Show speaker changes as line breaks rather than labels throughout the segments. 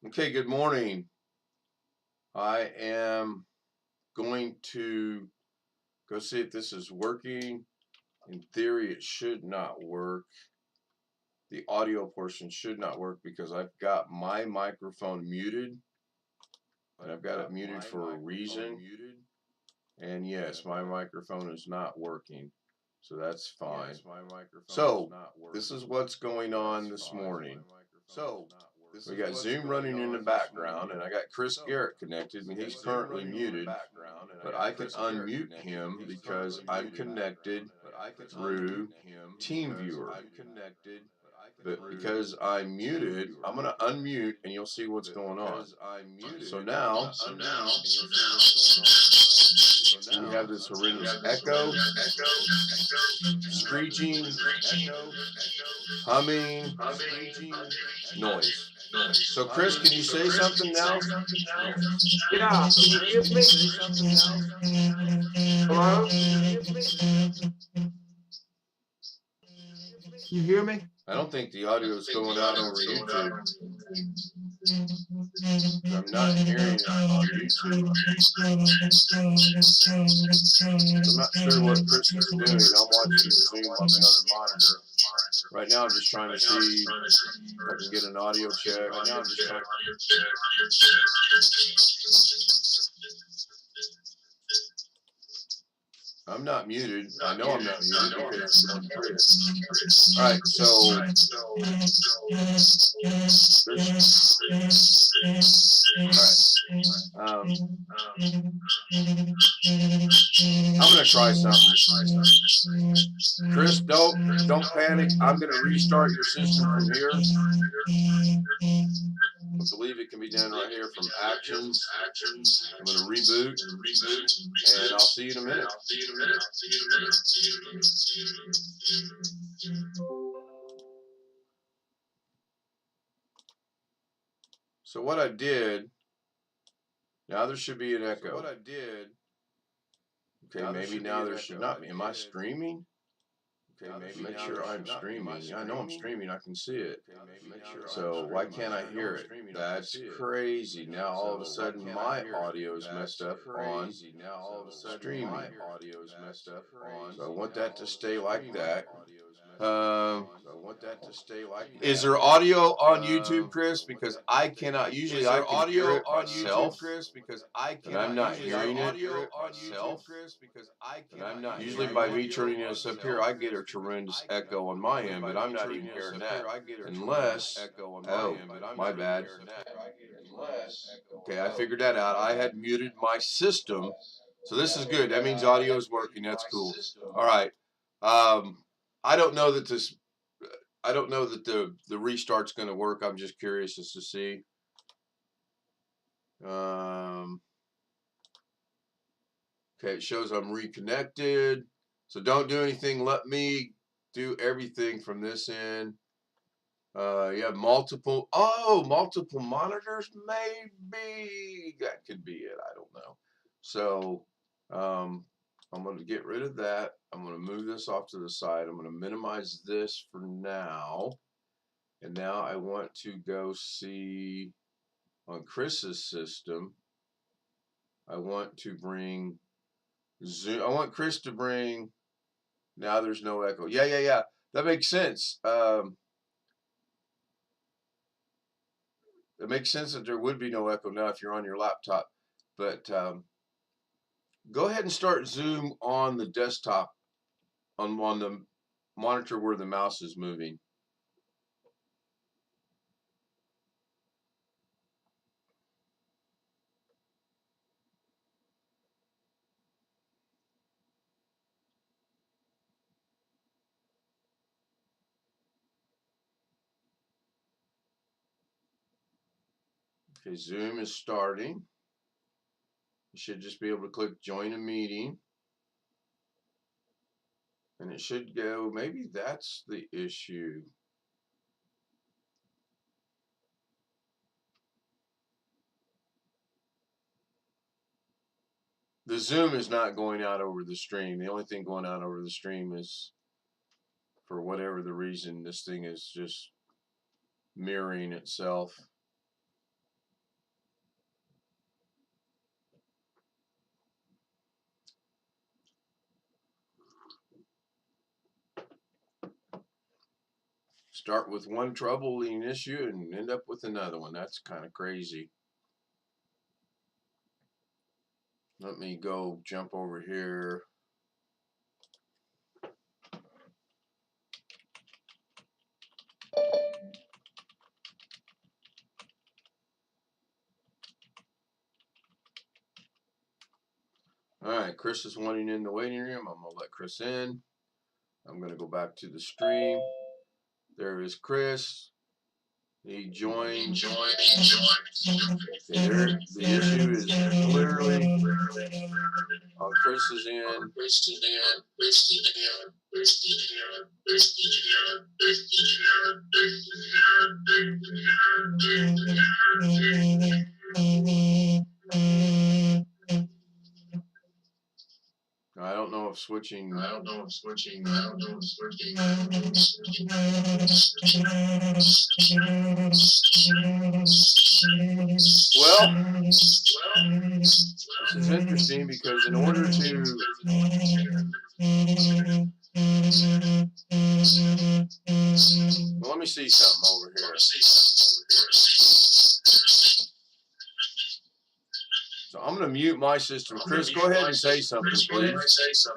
Okay, good morning. I am going to go see if this is working. In theory, it should not work. The audio portion should not work because I've got my microphone muted, and I've got it muted for a reason. And yes, my microphone is not working, so that's fine. So this is what's going on this morning. So we got Zoom running in the background, and I got Chris Garrett connected, and he's currently muted, but I can unmute him because I'm connected through Teamviewer. But because I'm muted, I'm going to unmute, and you'll see what's going on. So now, you have this horrendous echo, screeching, humming, noise. So Chris, can you say something now?
Yeah, can you hear me? Hello? You hear me?
I don't think the audio is going out over YouTube. I'm not hearing it on YouTube. I'm not sure what Chris is doing. I'm watching Zoom on the other monitor. Right now I'm just trying to see if I can get an audio check. I'm not muted. I know I'm not muted because it's on Chris. Alright, so alright. I'm gonna try something. Chris, don't panic. I'm gonna restart your system from here. I believe it can be done right here from actions. I'm gonna reboot, and I'll see you in a minute. So what I did, now there should be an echo. Okay, maybe now there should not be. Am I streaming? Okay, maybe make sure I'm streaming. I know I'm streaming. I can see it. So why can't I hear it? That's crazy. Now all of a sudden my audio is messed up on streaming. So I want that to stay like that. Is there audio on YouTube, Chris? Because I cannot. Usually I can hear it myself, but I'm not hearing it. Usually by me turning this up here, I get a tremendous echo on my end, but I'm not even hearing that. Unless, oh, my bad. Okay, I figured that out. I had muted my system. So this is good. That means audio is working. That's cool. All right. I don't know that this. I don't know that the restart's going to work. I'm just curious as to see. Okay, it shows I'm reconnected. So don't do anything. Let me do everything from this end. You have multiple monitors, maybe that could be it. I don't know. So I'm going to get rid of that. I'm going to move this off to the side. I'm going to minimize this for now. And now I want to go see on Chris's system. I want to bring Zoom. I want Chris to bring. Now there's no echo. Yeah. That makes sense. It makes sense that there would be no echo now if you're on your laptop. But go ahead and start Zoom on the desktop, on the monitor where the mouse is moving. Okay, Zoom is starting. You should just be able to click join a meeting. And it should go, maybe that's the issue. The Zoom is not going out over the stream. The only thing going out over the stream is, for whatever the reason, this thing is just mirroring itself. Start with one troubling issue and end up with another one. That's kind of crazy. Let me go jump over here. All right, Chris is wanting in the waiting room. I'm going to let Chris in. I'm going to go back to the stream. There is Chris. He joined. There, the issue is clearly on Chris's end. I don't know if switching. Well, this is interesting because in order to well, let me see something over here. So I'm going to mute my system. Chris, go ahead and say something, please.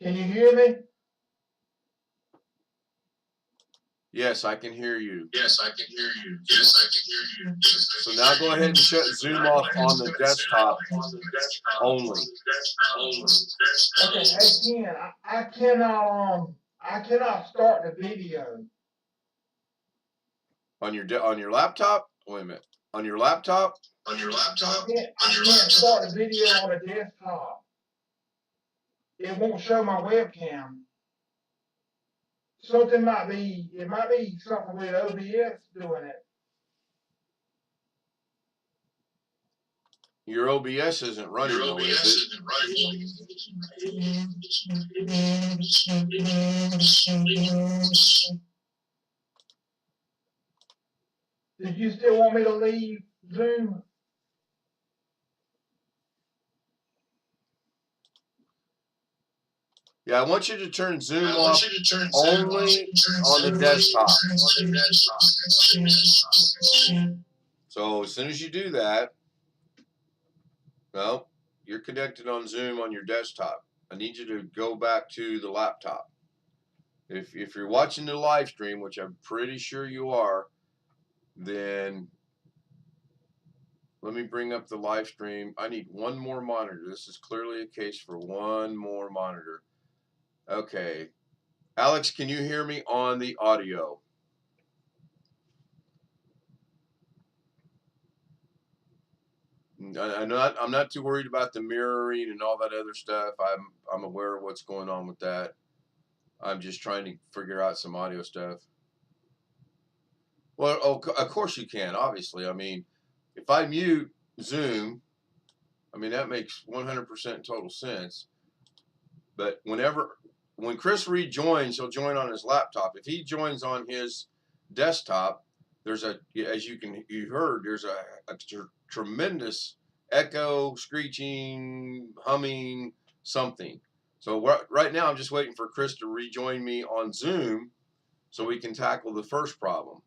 Can you hear me?
Yes, I can hear you.
Yes, I can hear you.
So now go ahead and shut Zoom off on the desktop only.
Okay, I cannot start the video.
On your laptop? Wait a minute. On your laptop?
I can't start the video on the desktop. It won't show my webcam. It might be something with OBS doing it.
Your OBS isn't running, though, is it?
Did you still want me to leave Zoom?
Yeah, I want you to turn Zoom off only on the desktop. So as soon as you do that, well, you're connected on Zoom on your desktop. I need you to go back to the laptop. If you're watching the live stream, which I'm pretty sure you are, then let me bring up the live stream. I need one more monitor. This is clearly a case for one more monitor. Okay. Alex, can you hear me on the audio? I'm not too worried about the mirroring and all that other stuff. I'm aware of what's going on with that. I'm just trying to figure out some audio stuff. Well, of course you can, obviously. I mean, if I mute Zoom, I mean, that makes 100% total sense. But when Chris rejoins, he'll join on his laptop. If he joins on his desktop, there's as you heard, there's a tremendous echo, screeching, humming, something. So right now I'm just waiting for Chris to rejoin me on Zoom so we can tackle the first problem.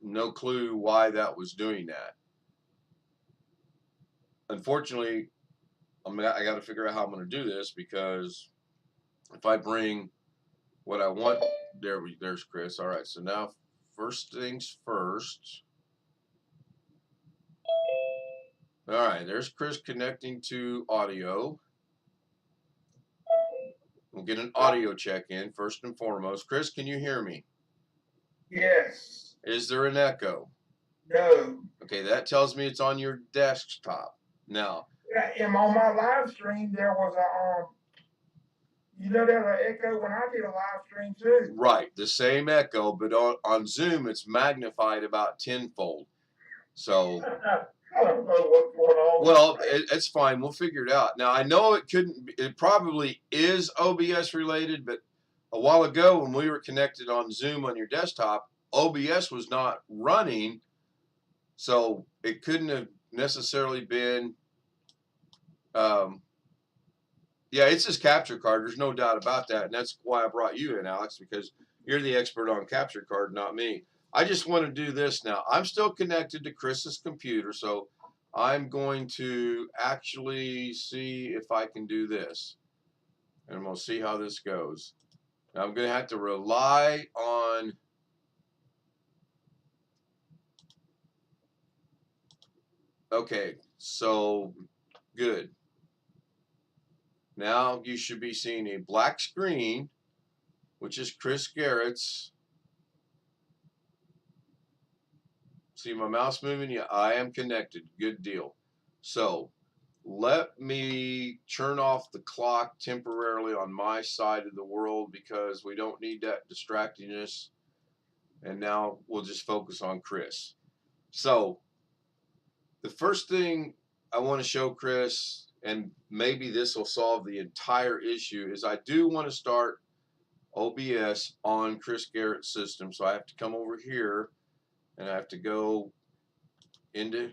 No clue why that was doing that. Unfortunately, I got to figure out how I'm going to do this, because if I bring what I want, there's Chris. All right, so now first things first. All right, there's Chris connecting to audio. We'll get an audio check in first and foremost. Chris, can you hear me?
Yes.
Is there an echo?
No.
Okay, that tells me it's on your desktop. Now,
and on my live stream, there was there's an echo when I did a live stream too.
Right, the same echo, but on Zoom, it's magnified about tenfold. So,
I don't know what's going on.
Well, it's fine. We'll figure it out. Now, I know it probably is OBS related, but a while ago when we were connected on Zoom on your desktop, OBS was not running, so it couldn't have necessarily been, yeah, it's his capture card. There's no doubt about that. And that's why I brought you in, Alex, because you're the expert on capture card, not me. I just want to do this now. I'm still connected to Chris's computer, so I'm going to actually see if I can do this. And we'll see how this goes. Now, I'm going to have to rely on... Okay, so good. Now you should be seeing a black screen, which is Chris Garrett's. See my mouse moving? Yeah, I am connected. Good deal. So let me turn off the clock temporarily on my side of the world because we don't need that distracting us. And now we'll just focus on Chris. So the first thing I want to show Chris, and maybe this will solve the entire issue, is I do want to start OBS on Chris Garrett's system. So I have to come over here and I have to go into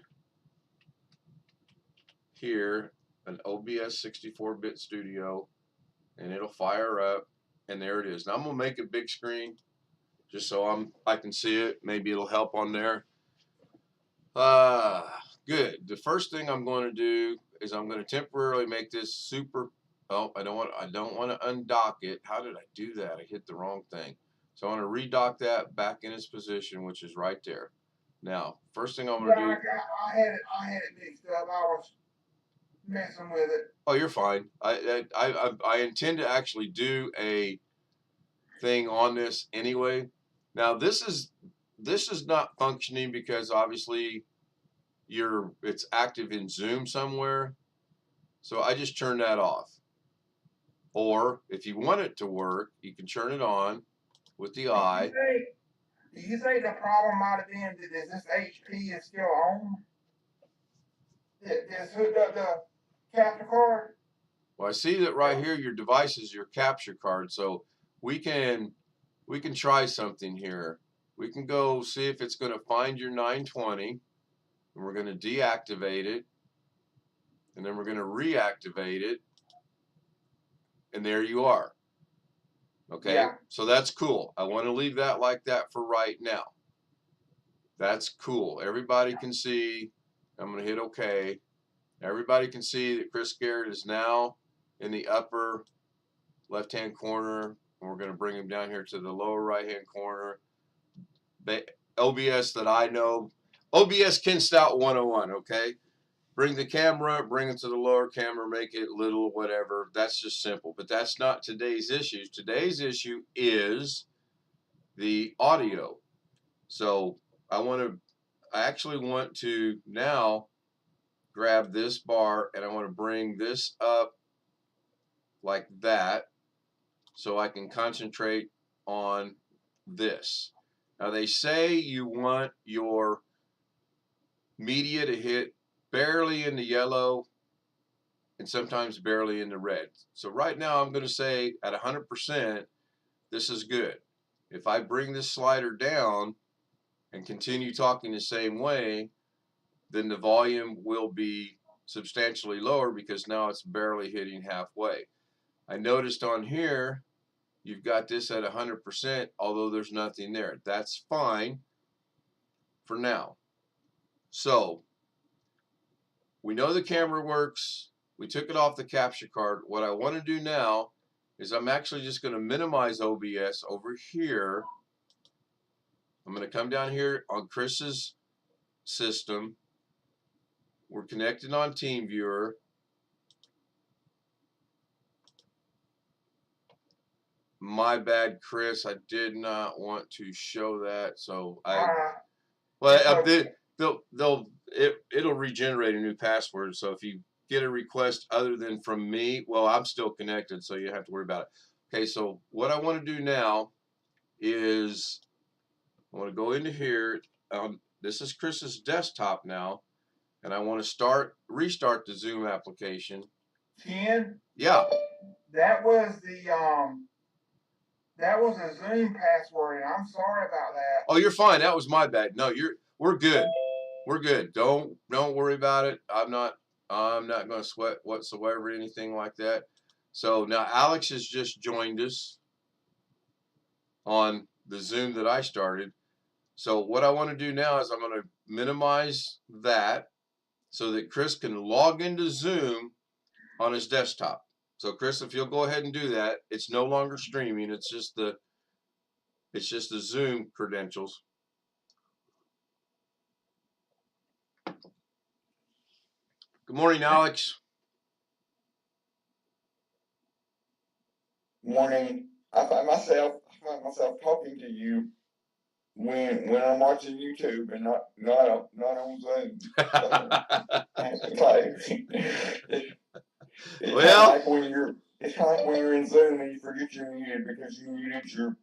here, an OBS 64-bit studio, and it'll fire up, and there it is. Now I'm gonna make a big screen just so I can see it. Maybe it'll help on there. Good. The first thing I'm going to do is I'm going to temporarily make this super. Oh, I don't want to undock it. How did I do that? I hit the wrong thing. So I want to redock that back in its position, which is right there. Now, first thing I'm going to do.
I had it mixed up. I was messing with it.
Oh, you're fine. I intend to actually do a thing on this anyway. Now this is not functioning because obviously it's active in Zoom somewhere. So I just turn that off. Or if you want it to work, you can turn it on with the eye.
Do you think the problem might have been that this HP is still on? This hooked up the capture card?
Well, I see that right here your device is your capture card, so we can try something here. We can go see if it's going to find your 920, and we're going to deactivate it, and then we're going to reactivate it, and there you are. Okay, yeah. So that's cool. I want to leave that like that for right now. That's cool. Everybody can see. I'm going to hit OK. Everybody can see that Chris Garrett is now in the upper left-hand corner, and we're going to bring him down here to the lower right-hand corner. OBS that I know, OBS Ken Stout 101, okay? Bring the camera, bring it to the lower camera, make it little, whatever. That's just simple, but that's not today's issue. Today's issue is the audio. So I actually want to now grab this bar and I want to bring this up like that so I can concentrate on this. Now they say you want your media to hit barely in the yellow and sometimes barely in the red. So right now I'm going to say at 100% this is good. If I bring this slider down and continue talking the same way, then the volume will be substantially lower because now it's barely hitting halfway. I noticed on here you've got this at 100%, although there's nothing there. That's fine for now. So we know the camera works. We took it off the capture card. What I want to do now is I'm actually just going to minimize OBS over here. I'm going to come down here on Chris's system. We're connected on Teamviewer. My bad, Chris. I did not want to show that, so it'll regenerate a new password. So if you get a request other than from me, well, I'm still connected, so you don't have to worry about it. Okay, so what I want to do now is I want to go into here. This is Chris's desktop now, and I want to restart the Zoom application.
Ken?
Yeah.
That was a Zoom password, and I'm sorry about that.
Oh, you're fine. That was my bad. No, we're good. we're good. Don't worry about it. I'm not going to sweat whatsoever, anything like that. So now Alex has just joined us on the Zoom that I started. So what I want to do now is I'm going to minimize that so that Chris can log into Zoom on his desktop. So Chris, if you'll go ahead and do that, it's no longer streaming. It's just the Zoom credentials. Good morning, Alex.
Morning. I find myself talking to you when I'm watching YouTube and not on Zoom. It's
Well,
like it's kind of like when you're in Zoom and you forget you're muted because you muted your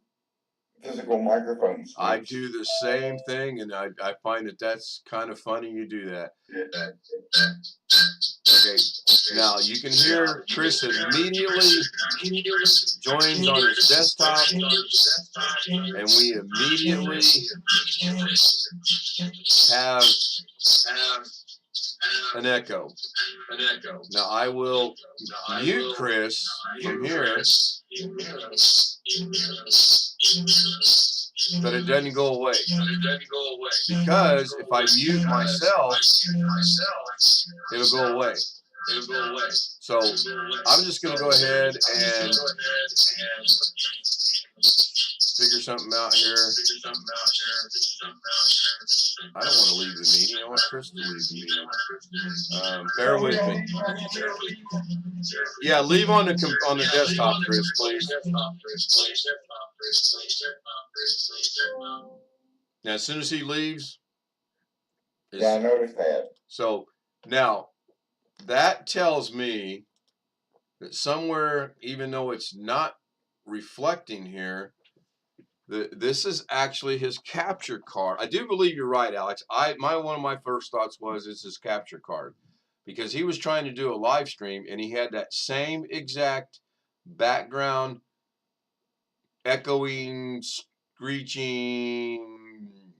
physical microphone switch.
I do the same thing, and I find that that's kind of funny you do that. Okay, now you can hear Chris immediately joins on his desktop, and we immediately have an echo. Now I will mute Chris from here, but it doesn't go away. Because if I mute myself, it'll go away. So I'm just going to go ahead and figure something out here. I don't want to leave the meeting. I want Chris to leave the meeting. Bear with me. Yeah, leave on the desktop, Chris, please. Now, as soon as he leaves.
Yeah, I noticed that.
So now that tells me that somewhere, even though it's not reflecting here, this is actually his capture card. I do believe you're right, Alex. One of my first thoughts was it's his capture card, because he was trying to do a live stream and he had that same exact background echoing, screeching,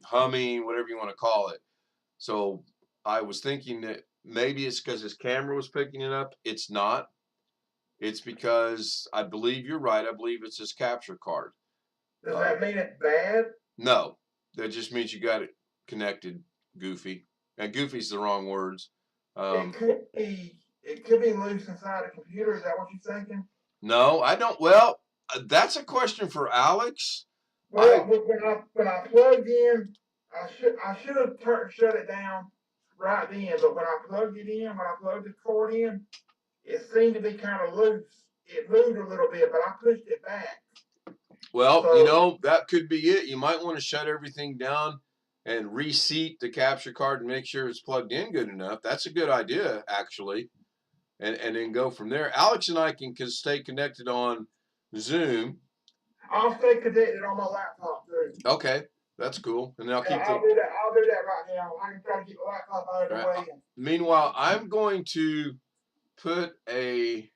humming, whatever you want to call it. So I was thinking that maybe it's because his camera was picking it up. It's not. It's because I believe you're right. I believe it's his capture card.
Does that mean it's bad?
No, that just means you got it connected, Goofy. And Goofy's the wrong words.
It could be loose inside a computer. Is that what you're thinking?
No, I don't. Well, that's a question for Alex.
Well, when I plugged in, I should have shut it down right then. But when I plugged the cord in, it seemed to be kind of loose. It moved a little bit, but I pushed it back.
Well, so, that could be it. You might want to shut everything down and reseat the capture card and make sure it's plugged in good enough. That's a good idea, actually. And then go from there. Alex and I can stay connected on Zoom.
I'll stay connected on my laptop too.
Okay, that's cool. And I'll do that.
I'll do that right now. I can try to get the laptop out of the way.
Meanwhile, I'm going to put a.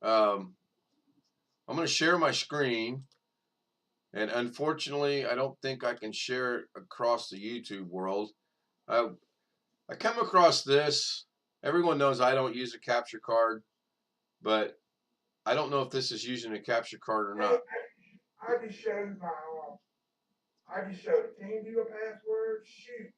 I'm going to share my screen, and unfortunately, I don't think I can share it across the YouTube world. I come across this. Everyone knows I don't use a capture card, but I don't know if this is using a capture card or not.
I just showed the Teamviewer password. Shoot.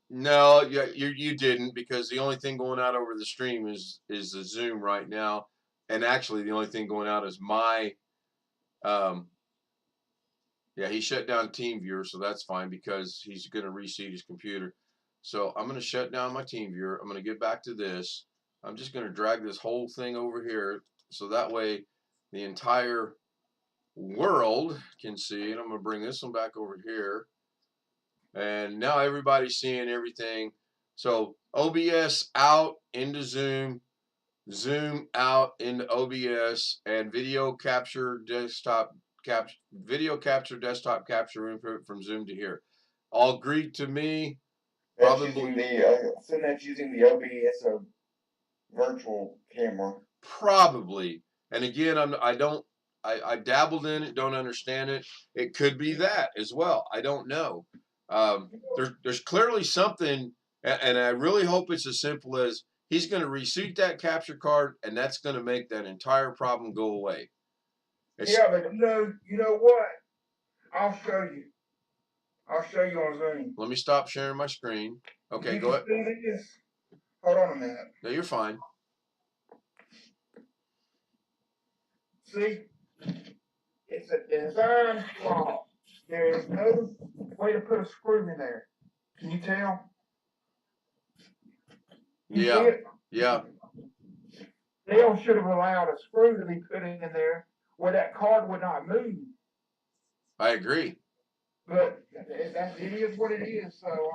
No,
you didn't, because the only thing going out over the stream is the Zoom right now, and actually the only thing going out is my. Yeah, he shut down Teamviewer, so that's fine because he's going to reseat his computer. So I'm going to shut down my Teamviewer. I'm going to get back to this. I'm just going to drag this whole thing over here so that way the entire world can see. And I'm going to bring this one back over here. And now everybody's seeing everything. So OBS out into Zoom, Zoom out into OBS, and video capture desktop input from Zoom to here. All agreed to me.
That's using the OBS virtual camera.
Probably. And again, I dabbled in it, don't understand it. It could be that as well. I don't know. There's clearly something, and I really hope it's as simple as he's going to reseat that capture card, and that's going to make that entire problem go away.
Yeah, but you know what? I'll show you. I'll show you on Zoom.
Let me stop sharing my screen. Okay,
You
go ahead.
can see this. Hold on a minute.
No, you're fine.
See, it's a design flaw. There is no way to put a screw in there. Can you tell? You
Yeah.
see it?
Yeah.
Dale should have allowed a screw to be put in there where that card would not move.
I agree.
But it is what it is. So.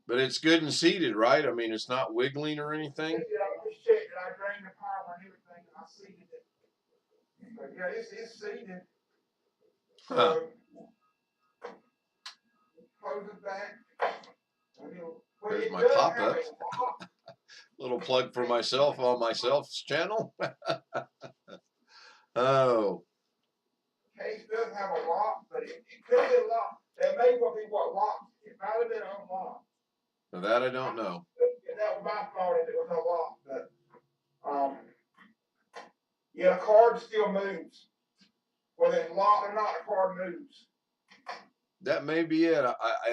But it's good and seated, right? I mean, it's not wiggling or anything.
I just checked it. I drained the power and everything, and I seated it. But yeah, it's seated. So,
Huh.
close it back.
There's my pop-up. Little plug for myself on myself's channel. Oh.
Case does have a lock, but it could have been locked. That may well be what locked. It might have been unlocked.
Now that I don't know.
That was my fault if it was unlocked. But yeah, the card still moves. Whether it's locked or not, the card moves.
That may be it.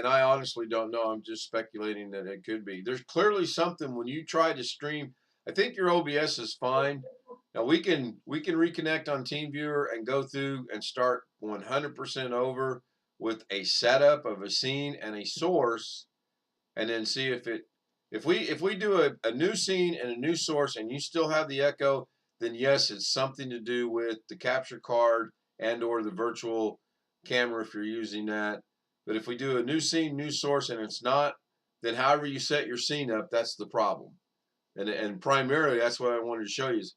I honestly don't know. I'm just speculating that it could be. There's clearly something when you try to stream. I think your OBS is fine. Now we can reconnect on Teamviewer and go through and start 100% over with a setup of a scene and a source, and then see if we do a new scene and a new source and you still have the echo, then yes, it's something to do with the capture card and or the virtual camera if you're using that. But if we do a new scene, new source, and it's not, then however you set your scene up, that's the problem. And primarily that's what I wanted to show you is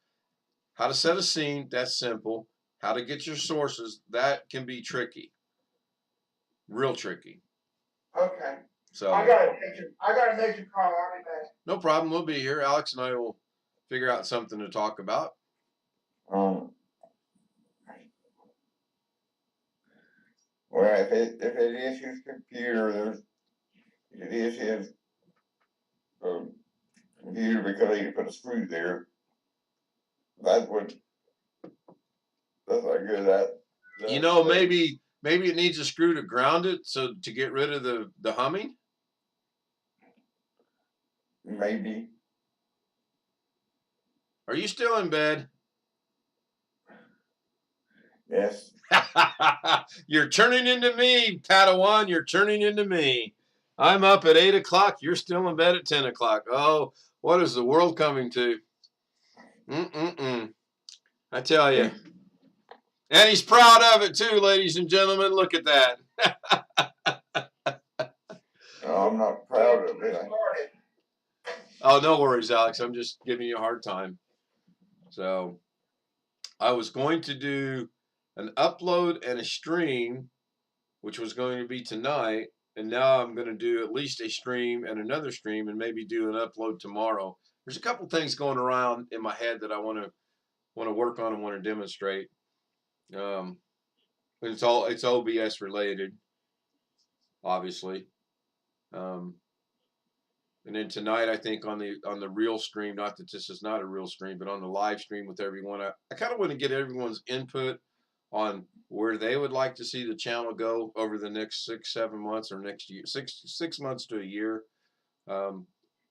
how to set a scene. That's simple. How to get your sources, that can be tricky. Real tricky.
Okay.
So
I got a major call. I'll be back.
no problem. We'll be here. Alex and I will figure out something to talk about.
Well, if it is his computer, it is his computer because he put a screw there. That's not good.
You know, maybe it needs a screw to ground it, so to get rid of the humming.
Maybe.
Are you still in bed?
Yes.
You're turning into me, Padawan. You're turning into me. I'm up at 8 o'clock. You're still in bed at 10 o'clock. Oh, what is the world coming to? I tell you. And he's proud of it too, ladies and gentlemen. Look at that.
No, I'm not proud of it.
Oh, no worries, Alex. I'm just giving you a hard time. So I was going to do an upload and a stream, which was going to be tonight. And now I'm going to do at least a stream and another stream and maybe do an upload tomorrow. There's a couple things going around in my head that I want to work on and want to demonstrate. It's OBS related, obviously. And then tonight, I think on the real stream, not that this is not a real stream, but on the live stream with everyone, I kind of want to get everyone's input on where they would like to see the channel go over the next 6-7 months or next year, six months to a year.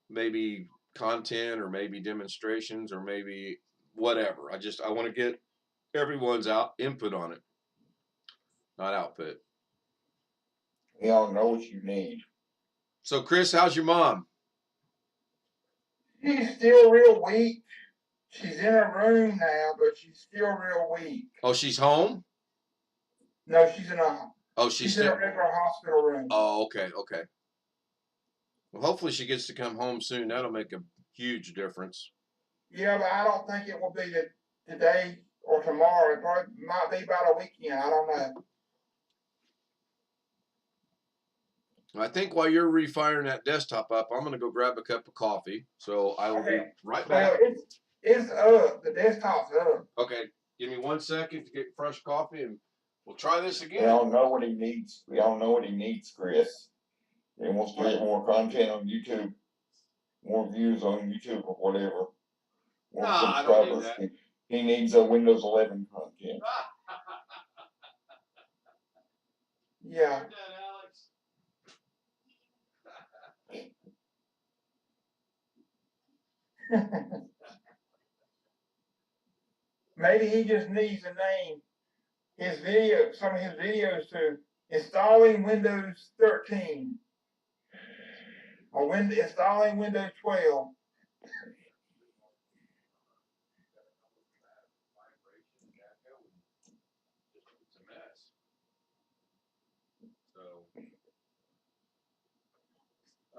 Maybe content or maybe demonstrations or maybe whatever. I want to get everyone's input on it, not output.
We all know what you need.
So, Chris, how's your mom?
She's still real weak. She's in her room now, but she's still real weak.
Oh, she's home?
No, she's in a.
Oh,
she's in a regular hospital room.
Oh, okay. Well, hopefully she gets to come home soon. That'll make a huge difference.
Yeah, but I don't think it will be today or tomorrow. It probably might be about a weekend. I don't know.
I think while you're refiring that desktop up, I'm going to go grab a cup of coffee. So I will be right back.
Well, it's up. The desktop's up.
Okay. Give me 1 second to get fresh coffee and We'll try this
We
again.
all know what he needs. We all know what he needs, Chris. He wants to get more content on YouTube, more views on YouTube or whatever. More
Nah, I don't need
subscribers.
that.
He needs a Windows 11 content.
Yeah. Maybe he just needs to name his video, some of his videos to installing Windows 13 or installing Windows 12.
It's a mess. So.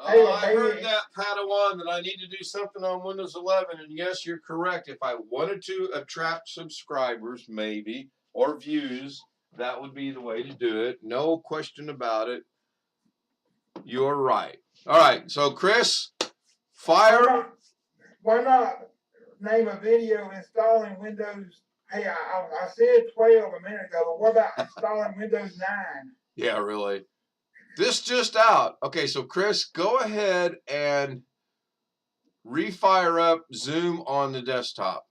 Hey,
Oh, I
maybe
heard that, Padawan, that I need to do something on Windows 11, and yes, you're correct. If I wanted to attract subscribers, maybe, or views, that would be the way to do it. No question about it. You're right. All right, so Chris, fire.
Why not name a video installing Windows? Hey, I said 12 a minute ago, but what about installing Windows 9?
Yeah, really. This just out. Okay, so Chris, go ahead and refire up Zoom on the desktop.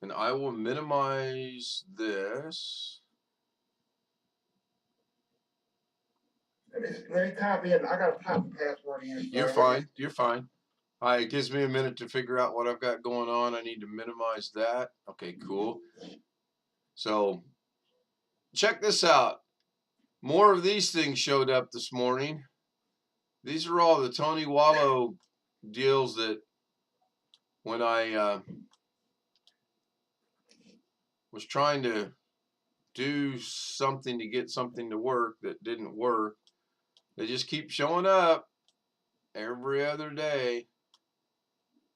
And I will minimize this.
Let me type in. I got to type the password in.
You're fine. You're fine. All right, it gives me a minute to figure out what I've got going on. I need to minimize that. Okay, cool. So check this out. More of these things showed up this morning. These are all the Tony Wallow deals that when I was trying to do something to get something to work that didn't work, they just keep showing up every other day.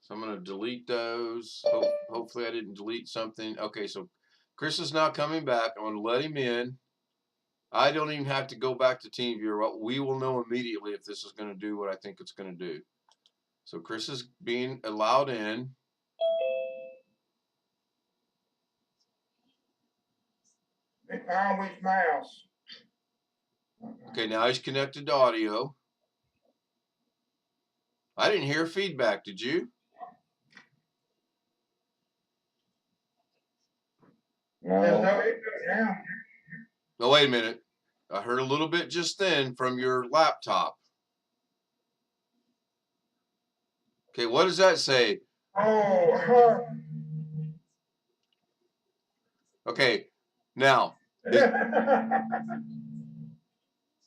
So I'm going to delete those. Hopefully I didn't delete something. Okay, so Chris is now coming back. I'm going to let him in. I don't even have to go back to Teamviewer. We will know immediately if this is going to do what I think it's going to do. So Chris is being allowed in.
Find which mouse.
Okay, now he's connected to audio. I didn't hear feedback. Did you?
There's no echo now.
Oh, wait a minute. I heard a little bit just then from your laptop. Okay, what does that say?
Oh,
Okay, now.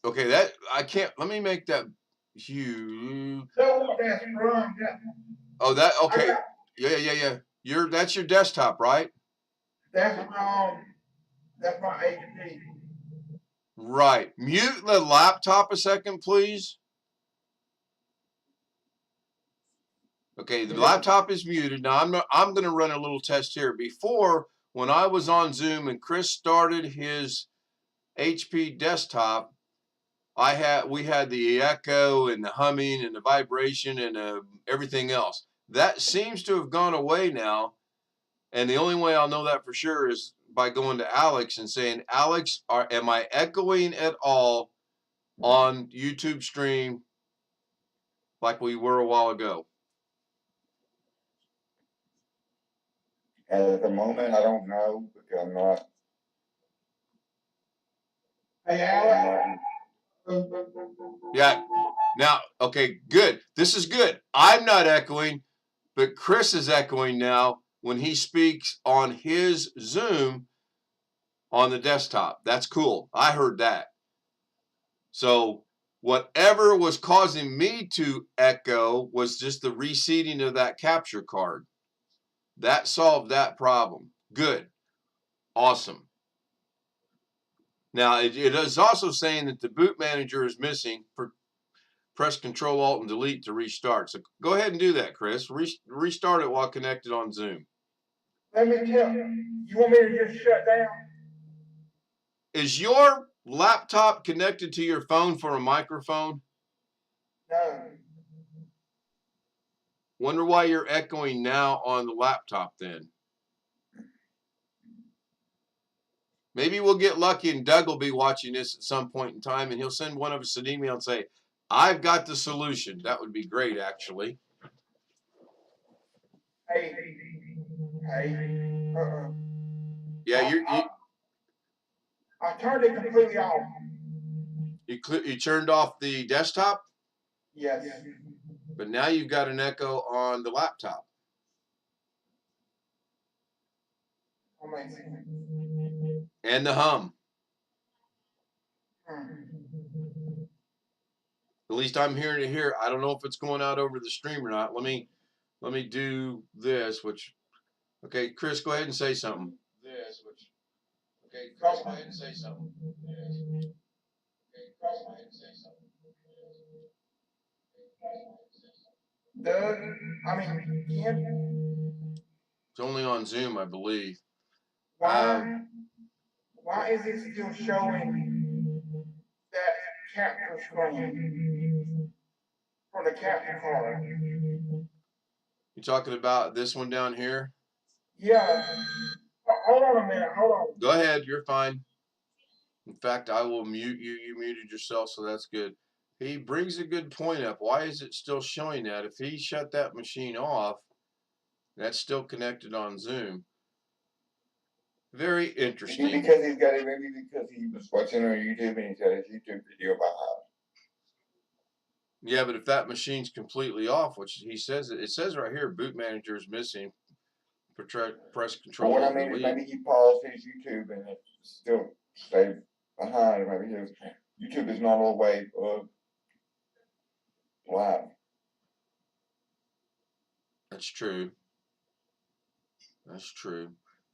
Okay, that I can't. Let me make that huge.
that's wrong.
Oh, that okay. Yeah. That's your desktop, right?
That's wrong. That's my HP.
Right. Mute the laptop a second, please. Okay, the laptop is muted. Now I'm going to run a little test here. Before, when I was on Zoom and Chris started his HP desktop, we had the echo and the humming and the vibration and everything else. That seems to have gone away now. And the only way I'll know that for sure is by going to Alex and saying, Alex, am I echoing at all on YouTube stream like we were a while ago?
At the moment, I don't know because I'm not.
Hey, Alex.
Yeah. Now, okay, good. This is good. I'm not echoing, but Chris is echoing now when he speaks on his Zoom on the desktop. That's cool. I heard that. So whatever was causing me to echo was just the reseating of that capture card. That solved that problem. Good. Awesome. Now, it is also saying that the boot manager is missing. Press Control Alt and Delete to restart. So go ahead and do that, Chris. Restart it while connected on Zoom.
Let me tell you. You want me to just shut down?
Is your laptop connected to your phone for a microphone?
No.
Wonder why you're echoing now on the laptop then. Maybe we'll get lucky and Doug will be watching this at some point in time and he'll send one of us an email and say, I've got the solution. That would be great, actually.
Hey.
Yeah,
I turned it completely off.
you turned off the desktop?
Yes.
But now you've got an echo on the laptop.
Amazing.
And the hum. At least I'm hearing it here. I don't know if it's going out over the stream or not. Let me do this, okay, Chris, go ahead and say something. Okay, Chris, go ahead and say something.
Doug, Ken?
It's only on Zoom, I believe.
Why is it still showing that capture screen for the capture card?
You talking about this one down here?
Yeah. Hold on a minute. Hold on.
Go ahead. You're fine. In fact, I will mute you. You muted yourself, so that's good. He brings a good point up. Why is it still showing that? If he shut that machine off, that's still connected on Zoom. Very interesting.
Maybe because he was watching on YouTube and he's got his YouTube video behind.
Yeah, but if that machine's completely off, which he says, it says right here, boot manager is missing. Press control.
But what I mean is maybe he paused his YouTube and it still stayed behind. Maybe his YouTube is not all the way live.
That's true. That's true.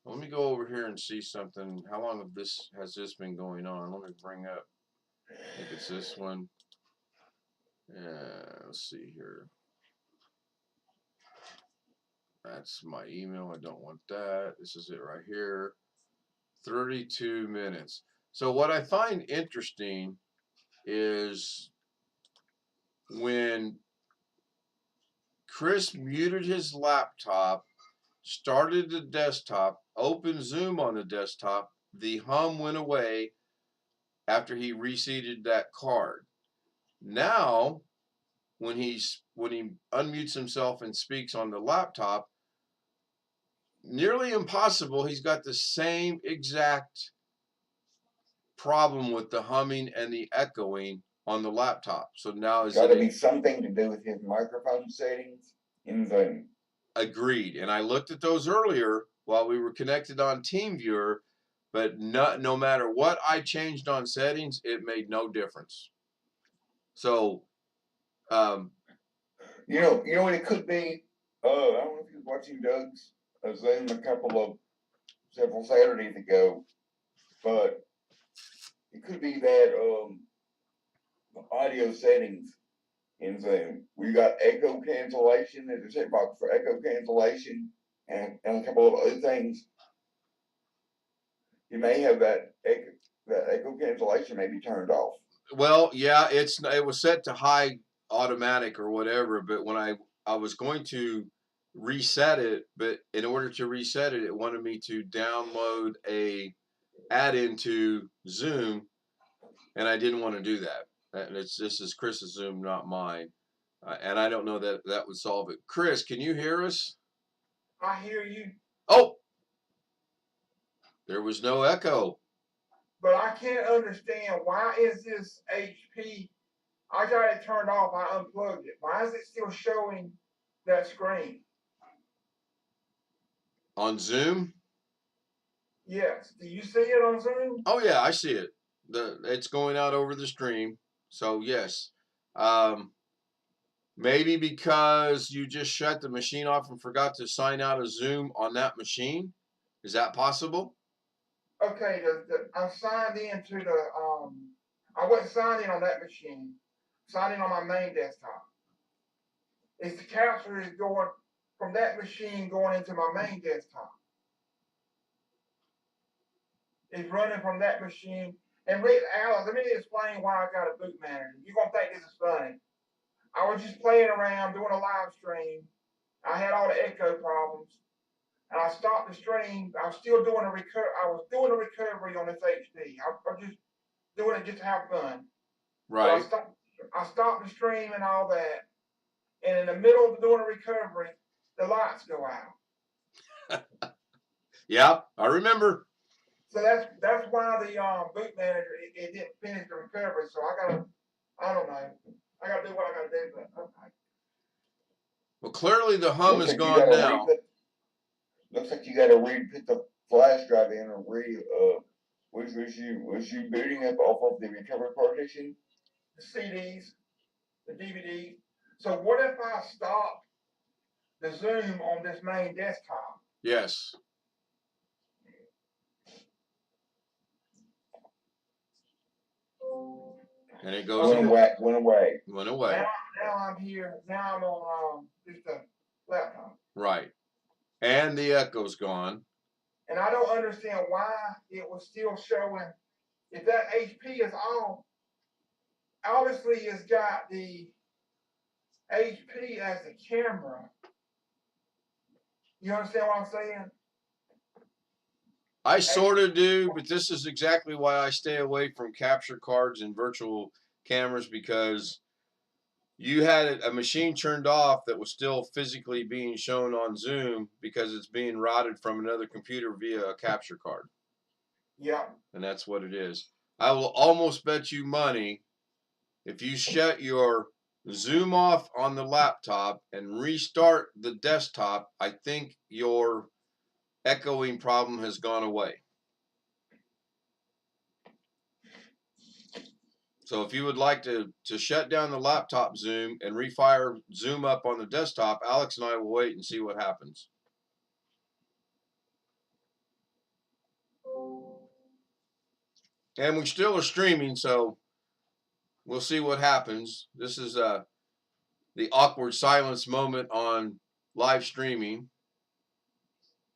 Let me go over here and see something. How long has this been going on? Let me bring up, I think it's this one. Let's see here. That's my email. I don't want that. This is it right here. 32 minutes. So what I find interesting is when Chris muted his laptop, started the desktop, opened Zoom on the desktop, the hum went away after he reseated that card. Now, when he unmutes himself and speaks on the laptop, nearly impossible. He's got the same exact problem with the humming and the echoing on the laptop. So now
it's got to be something to do with his microphone settings in Zoom.
Agreed. And I looked at those earlier while we were connected on Teamviewer, but no matter what I changed on settings, it made no difference. So,
you know what it could be. I don't know if you was watching Doug's Zoom several Saturdays ago, but it could be that audio settings in Zoom. We got echo cancellation. There's a checkbox for echo cancellation and a couple of other things. You may have that echo cancellation may be turned off.
Well, yeah, it was set to high automatic or whatever, but when I was going to reset it, but in order to reset it, it wanted me to download a add-in to Zoom, and I didn't want to do that. This is Chris's Zoom, not mine, and I don't know that would solve it. Chris, can you hear us?
I hear you.
Oh, there was no echo.
But I can't understand, why is this HP? I got it turned off. I unplugged it. Why is it still showing that screen?
On Zoom?
Yes. Do you see it on Zoom?
Oh yeah, I see it. It's going out over the stream. So yes. Maybe because you just shut the machine off and forgot to sign out of Zoom on that machine. Is that possible?
Okay, I'm signed into I wasn't signed in on that machine. Signed in on my main desktop. It's the capture is going from that machine going into my main desktop. is running from that machine. And Alice, let me explain why I got a boot manager. You're gonna think this is funny. I was just playing around doing a live stream. I had all the echo problems, and I stopped the stream. I was still doing I was doing a recovery on this HD. I was just doing it just to have fun.
Right.
So I stopped the stream and all that, and in the middle of doing a recovery, the lights go out.
Yeah, I remember.
So that's why the boot manager it didn't finish the recovery. So I don't know, I gotta do what I gotta do. But okay.
Well, clearly the hum
Looks
is
like
gone now.
Looks like you gotta put the flash drive in or was you booting up off of the recovery partition?
The CDs, the DVDs. So what if I stop the Zoom on this main desktop?
Yes. And it goes
Went away.
Went away.
Now I'm here. Now I'm on just a laptop.
Right. And the echo's gone.
And I don't understand why it was still showing. If that HP is on, obviously it's got the HP as the camera. You understand what I'm saying?
I sort of do, but this is exactly why I stay away from capture cards and virtual cameras, because you had a machine turned off that was still physically being shown on Zoom because it's being routed from another computer via a capture card.
Yeah.
And that's what it is. I will almost bet you money if you shut your Zoom off on the laptop and restart the desktop, I think your echoing problem has gone away. So if you would like to shut down the laptop Zoom and refire Zoom up on the desktop, Alex and I will wait and see what happens. And we still are streaming, so we'll see what happens. This is the awkward silence moment on live streaming.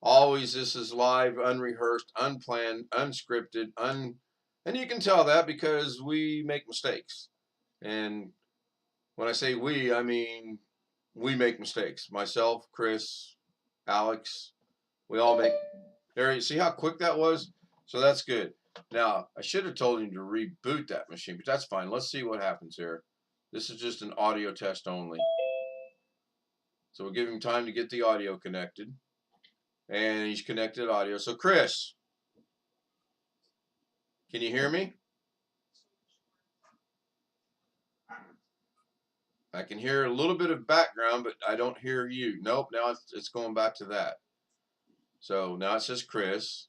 Always this is live, unrehearsed, unplanned, unscripted, and you can tell that because we make mistakes. And when I say we, I mean we make mistakes. Myself, Chris, Alex, we all make. There, you see how quick that was? So that's good. Now, I should have told him to reboot that machine, but that's fine. Let's see what happens here. This is just an audio test only. So we'll give him time to get the audio connected. And he's connected audio. So Chris, can you hear me? I can hear a little bit of background, but I don't hear you. Nope, now it's going back to that. So now it says Chris.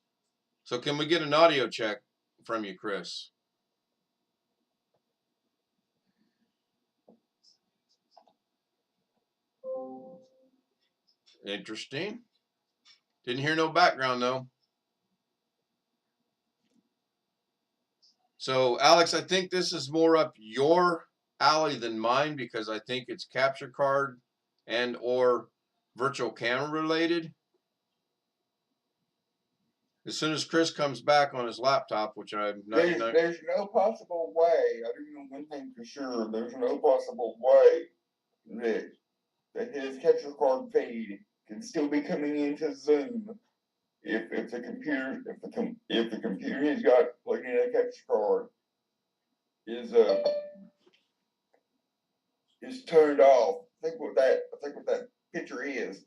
So can we get an audio check from you, Chris? Interesting. Didn't hear no background though. So Alex, I think this is more up your alley than mine because I think it's capture card and or virtual camera related. As soon as Chris comes back on his laptop, which I'm 99.
There's no possible way. I do know one thing for sure. There's no possible way that his capture card feed can still be coming into Zoom if the computer he's got plugged in a capture card is turned off. I think what that picture is.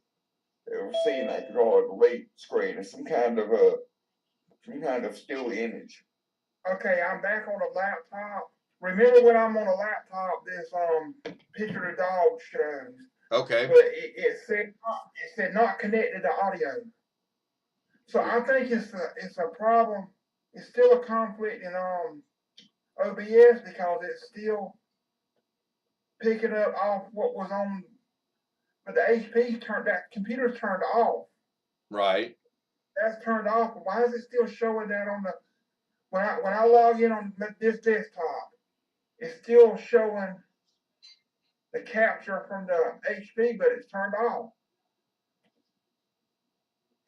We're seeing that called a late screen. It's some kind of still image.
Okay, I'm back on the laptop. Remember when I'm on a laptop, this picture of the dog shows.
Okay.
But it said not connected to audio. So I think it's a problem. It's still a conflict in OBS because it's still picking up off what was on, but the HP that computer's turned off.
Right.
That's turned off. Why is it still showing that on the when I log in on this desktop? It's still showing the capture from the HP, but it's turned off.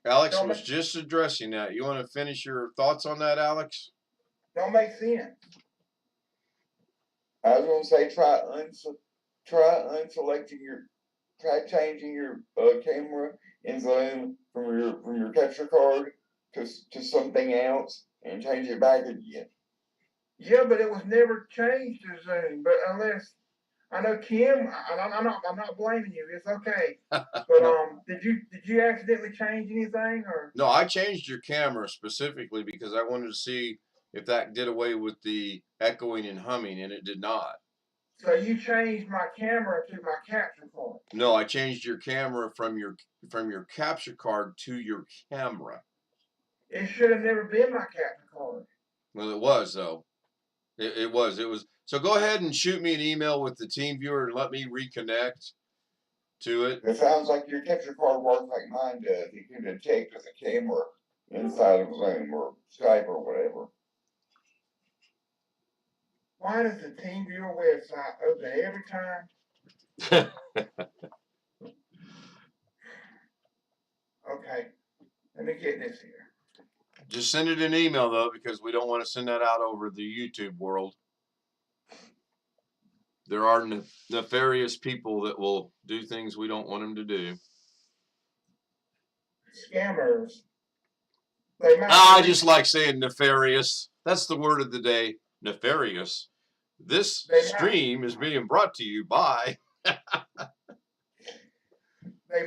Alex
Don't
was
make,
just addressing that. You want to finish your thoughts on that, Alex?
don't make sense.
I was gonna say try changing your camera in Zoom from your capture card to something else and change it back again.
Yeah, but it was never changed to Zoom. But unless I know Kim, I'm not blaming you. It's okay. But
No.
did you accidentally change anything or?
No, I changed your camera specifically because I wanted to see if that did away with the echoing and humming, and it did not.
So you changed my camera to my capture card.
No, I changed your camera from your capture card to your camera.
It should have never been my capture card.
Well, it was though. It was. It was. So go ahead and shoot me an email with the Teamviewer and let me reconnect to it.
It sounds like your capture card works like mine does. You can detect with a camera inside of Zoom or Skype or whatever.
Why does the Teamviewer website open every time? Okay, let me get this here.
Just send it an email though, because we don't want to send that out over the YouTube world. There are nefarious people that will do things we don't want them to do.
Scammers.
I just like saying nefarious. That's the word of the day, nefarious. This stream is being brought to you by.
They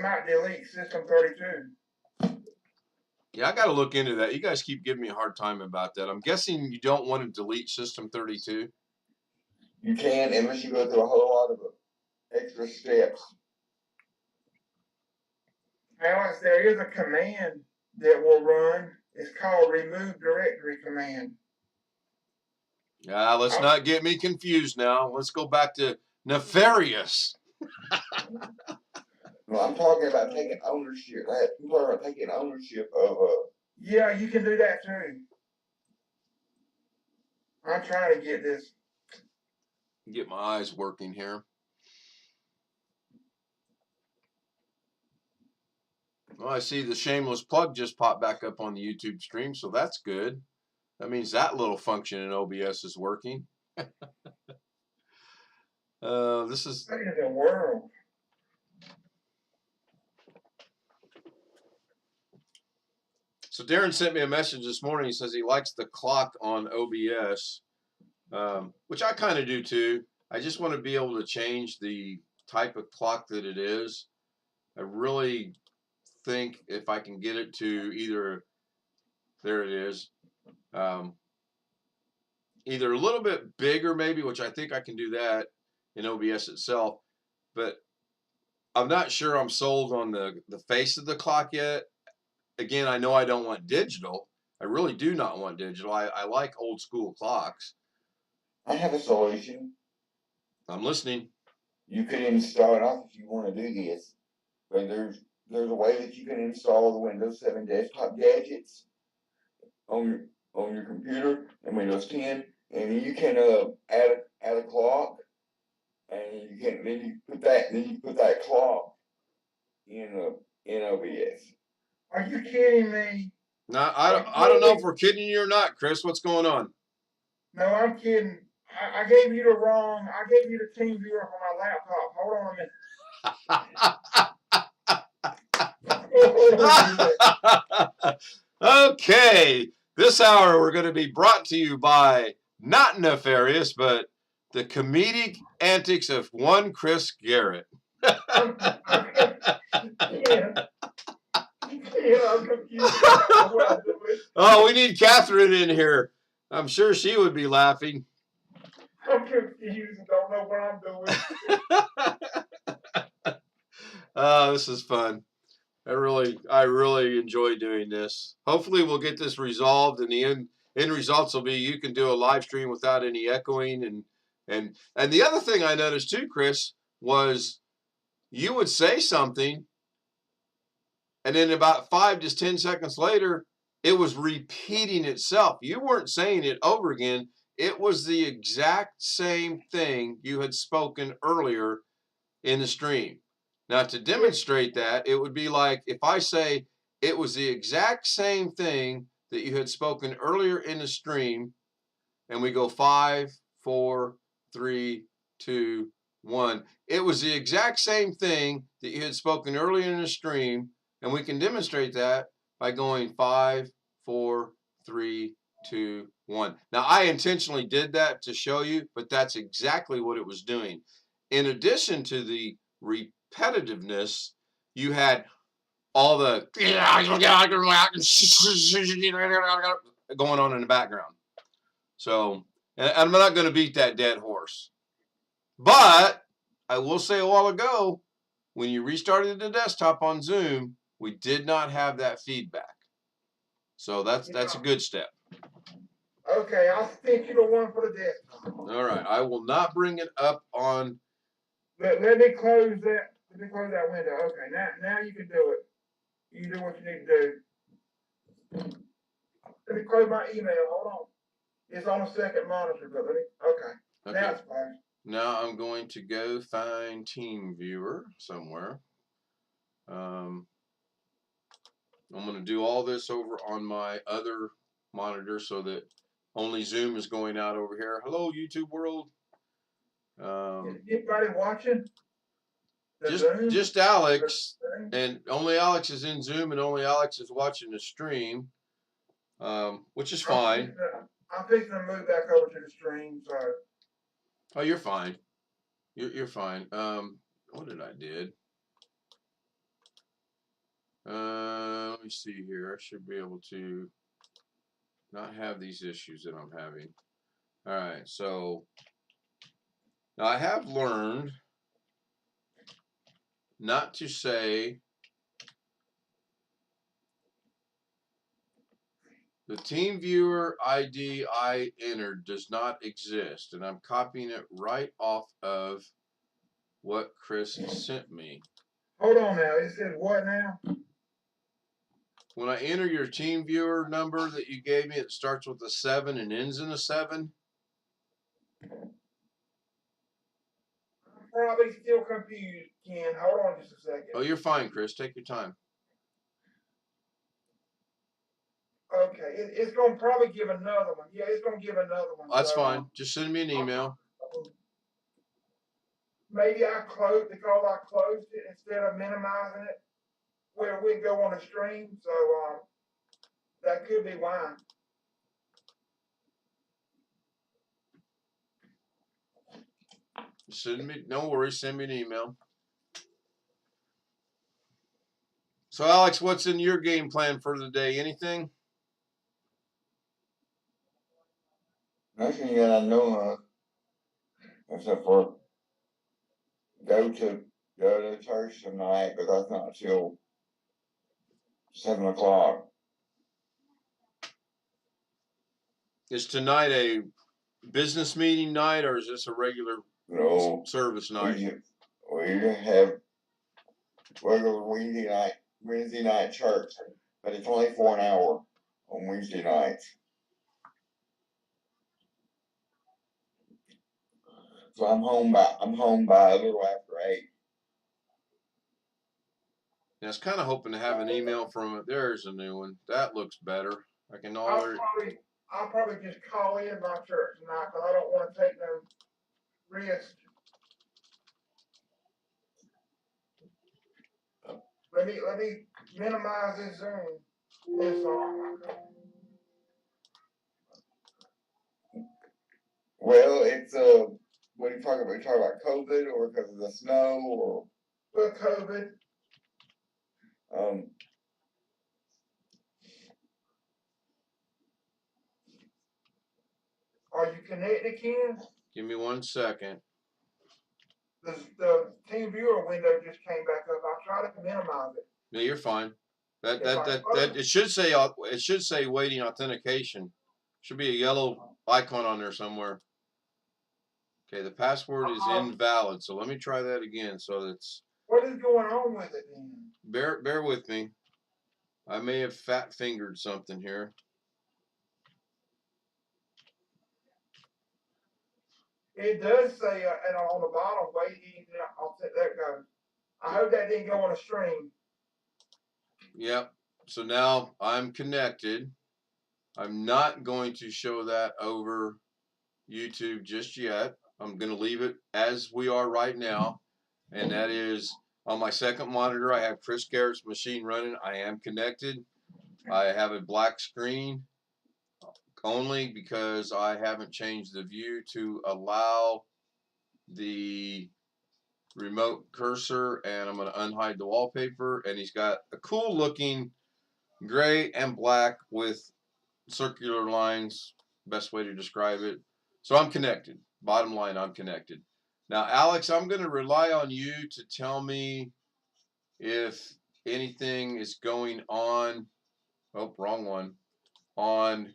might delete System 32.
Yeah, I got to look into that. You guys keep giving me a hard time about that. I'm guessing you don't want to delete System 32.
You can, unless you go through a whole lot of extra steps.
Alex, there is a command that will run. It's called remove directory command.
Yeah, let's not get me confused now. Let's go back to nefarious.
No, I'm talking about taking ownership. I'm talking about taking ownership of
Yeah, you can do that too. I'm trying to get this.
Get my eyes working here. Well, I see the shameless plug just popped back up on the YouTube stream, so that's good. That means that little function in OBS is working. This is.
What in the world?
So Darren sent me a message this morning. He says he likes the clock on OBS, which I kind of do too. I just want to be able to change the type of clock that it is. I really think if I can get it to either, there it is, either a little bit bigger maybe, which I think I can do that in OBS itself, but I'm not sure I'm sold on the face of the clock yet. Again, I know I don't want digital. I really do not want digital. I like old school clocks.
I have a solution.
I'm listening.
You can install it off if you want to do this, but there's a way that you can install the Windows 7 desktop gadgets on your computer and Windows 10, and you can add a clock, and you put that clock in OBS.
Are you kidding me?
No, I don't know if we're kidding you or not, Chris. What's going on?
No, I'm kidding. I gave you the Teamviewer for my laptop. Hold on a minute.
Okay, this hour we're going to be brought to you by not nefarious, but the comedic antics of one Chris Garrett.
I'm confused.
Oh, we need Catherine in here. I'm sure she would be laughing.
I'm confused and don't know what I'm doing.
Oh, this is fun. I really enjoy doing this. Hopefully we'll get this resolved, and the end results will be you can do a live stream without any echoing. And the other thing I noticed too, Chris, was you would say something, and then about 5 to 10 seconds later, it was repeating itself. You weren't saying it over again. It was the exact same thing you had spoken earlier in the stream. Now, to demonstrate that, it would be like if I say, it was the exact same thing that you had spoken earlier in the stream, and we go 5, 4, 3, 2, 1. It was the exact same thing that you had spoken earlier in the stream, and we can demonstrate that by going 5, 4, 3, 2, 1. Now, I intentionally did that to show you, but that's exactly what it was doing. In addition to the repetitiveness, you had all the going on in the background. So, and I'm not going to beat that dead horse. But I will say a while ago, when you restarted the desktop on Zoom, we did not have that feedback. So that's a good step.
Okay, I'll stick you to one for the desktop.
All right, I will not bring it up on.
Let me close that. Let me close that window. Okay, now you can do it. You can do what you need to do. Let me close my email. Hold on. It's on the second monitor, but let me. Okay. Now it's fine.
Now I'm going to go find Teamviewer somewhere. I'm going to do all this over on my other monitor so that only Zoom is going out over here. Hello, YouTube world.
Anybody watching?
Just Alex, and only Alex is in Zoom, and only Alex is watching the stream, which is fine.
I'm fixing to move back over to the stream, so.
Oh, you're fine. You're fine. What did I did? Let me see here. I should be able to not have these issues that I'm having. All right, so now I have learned not to say the Teamviewer ID I entered does not exist, and I'm copying it right off of what Chris sent me.
Hold on now. It says what now?
When I enter your Teamviewer number that you gave me, it starts with a 7 and ends in a 7.
I'm probably still confused, Ken. Hold on just a second.
Oh, you're fine, Chris. Take your time.
Okay, it's going to probably give another one. Yeah, it's going to give another one.
That's fine. Just send me an email.
Maybe I closed because I closed it instead of minimizing it where we go on a stream. So that could be why.
Send me, no worries. Send me an email. So, Alex, what's in your game plan for the day? Anything?
Nothing that I know of, except for go to church tonight, but that's not till 7 o'clock.
Is tonight a business meeting night, or is this a regular service night?
We have regular Wednesday night church, but it's only for an hour on Wednesday nights. So I'm home by a little after 8.
I was kind of hoping to have an email from it. There's a new one. That looks better. I can already.
I'll probably just call in my church tonight because I don't want to take no risk. Let me minimize this Zoom.
Well, it's what are you talking about? Are you talking about COVID or because of the snow or?
Well, COVID. Are you connected, Ken?
Give me 1 second.
The Teamviewer window just came back up. I'll try to minimize it.
No, you're fine. That it should say waiting authentication. Should be a yellow icon on there somewhere. Okay, the password is invalid. So let me try that again. So that's.
What is going on with it then?
Bear with me. I may have fat fingered something here.
It does say, and on the bottom, waiting. I'll let that go. I hope that didn't go on a stream.
Yep. So now I'm connected. I'm not going to show that over YouTube just yet. I'm going to leave it as we are right now. And that is on my second monitor. I have Chris Garrett's machine running. I am connected. I have a black screen only because I haven't changed the view to allow the remote cursor, and I'm going to unhide the wallpaper. And he's got a cool looking gray and black with circular lines, best way to describe it. So I'm connected. Bottom line, I'm connected. Now, Alex, I'm going to rely on you to tell me if anything is going on. Oh, wrong one. On.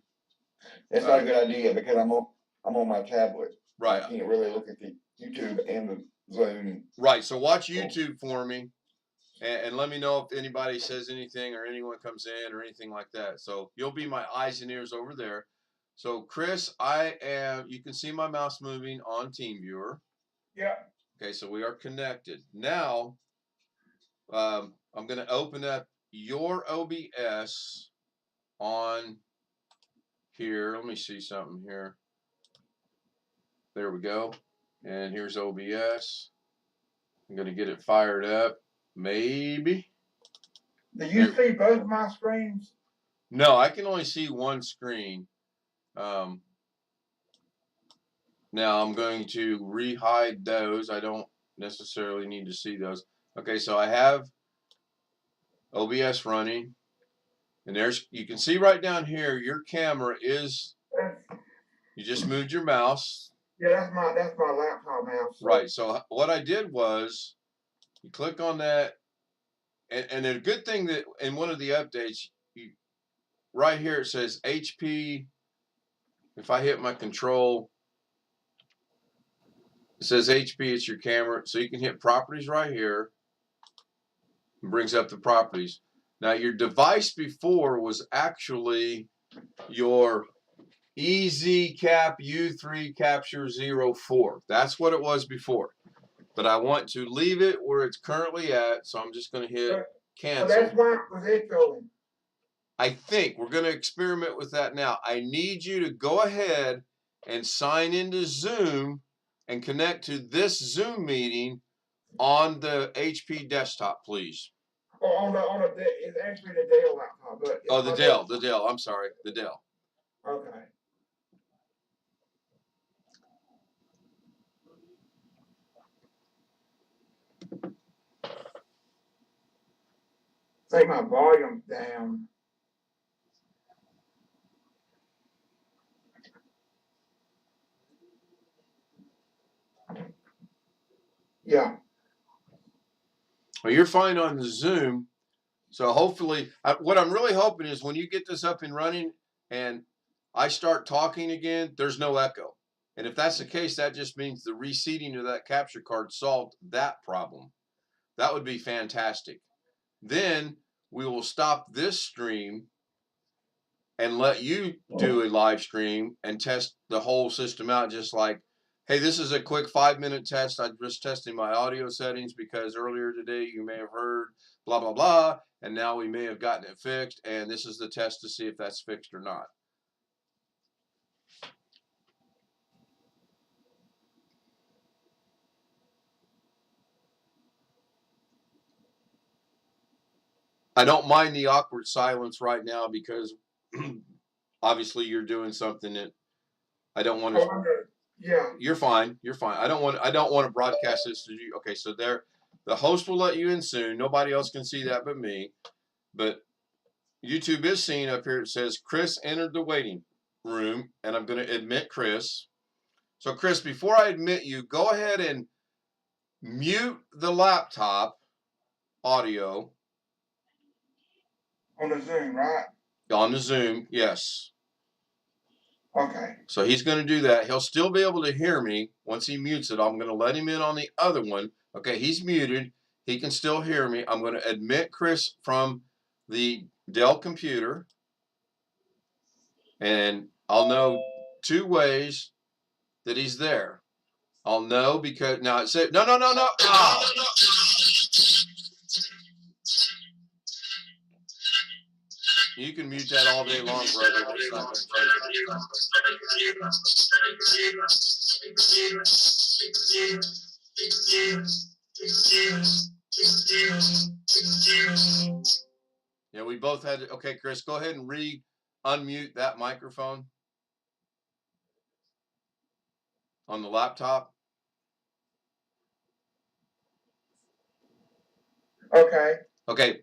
That's not a good idea because I'm on my tablet.
Right.
I can't really look at the YouTube and the Zoom.
Right. So watch YouTube for me, and let me know if anybody says anything or anyone comes in or anything like that. So you'll be my eyes and ears over there. So Chris, you can see my mouse moving on Teamviewer.
Yeah.
Okay, so we are connected. Now, I'm going to open up your OBS on here. Let me see something here. There we go. And here's OBS. I'm going to get it fired up. Maybe.
Do you see both my screens?
No, I can only see one screen. Now I'm going to re-hide those. I don't necessarily need to see those. Okay, so I have OBS running, and you can see right down here your camera is. You just moved your mouse.
Yeah, that's my laptop mouse. So.
Right. So what I did was, you click on that, and a good thing that in one of the updates, right here it says HP. If I hit my control, it says HP. It's your camera, so you can hit properties right here. It brings up the properties. Now your device before was actually your EasyCap U3 Capture 04. That's what it was before. But I want to leave it where it's currently at, so I'm just going to hit cancel.
So that's why it was echoing.
I think we're going to experiment with that now. I need you to go ahead and sign into Zoom and connect to this Zoom meeting on the HP desktop, please.
Oh, it's actually the Dell laptop. But
oh, the Dell. I'm sorry, the Dell.
Okay. Take my volume down. Yeah.
Well, you're fine on the Zoom. So hopefully, what I'm really hoping is when you get this up and running and I start talking again, there's no echo. And if that's the case, that just means the reseating of that capture card solved that problem. That would be fantastic. Then we will stop this stream and let you do a live stream and test the whole system out, just like, hey, this is a quick 5-minute test. I'm just testing my audio settings because earlier today you may have heard blah, blah, blah, and now we may have gotten it fixed, and this is the test to see if that's fixed or not. I don't mind the awkward silence right now because obviously you're doing something that I don't want to.
Yeah.
You're fine. You're fine. I don't want to broadcast this to you. Okay, so there, the host will let you in soon. Nobody else can see that but me. But YouTube is seeing up here. It says Chris entered the waiting room, and I'm going to admit Chris. So Chris, before I admit you, go ahead and mute the laptop audio.
On the Zoom, right?
On the Zoom, yes.
Okay.
So he's going to do that. He'll still be able to hear me once he mutes it. I'm going to let him in on the other one. Okay, he's muted. He can still hear me. I'm going to admit Chris from the Dell computer. And I'll know 2 ways that he's there. I'll know because now it said no. Oh. You can mute that all day long, brother. It's not going to change. Yeah, we both had to. Okay, Chris, go ahead and unmute that microphone on the laptop.
Okay.
Okay.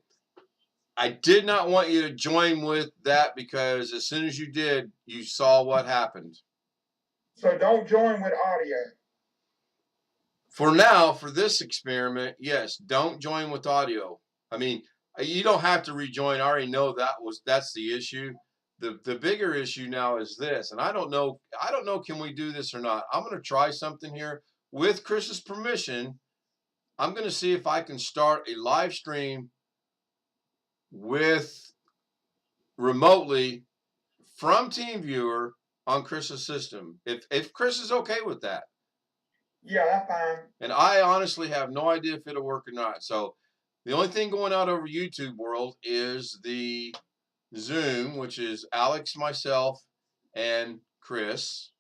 I did not want you to join with that because as soon as you did, you saw what happened.
So don't join with audio.
For now, for this experiment, yes, don't join with audio. I mean, you don't have to rejoin. I already know that's the issue. The bigger issue now is this, and I don't know can we do this or not. I'm going to try something here with Chris's permission. I'm going to see if I can start a live stream with remotely from Teamviewer on Chris's system. If Chris is okay with that.
Yeah, that's fine.
And I honestly have no idea if it'll work or not. So the only thing going out over YouTube world is the Zoom, which is Alex, myself, and Chris.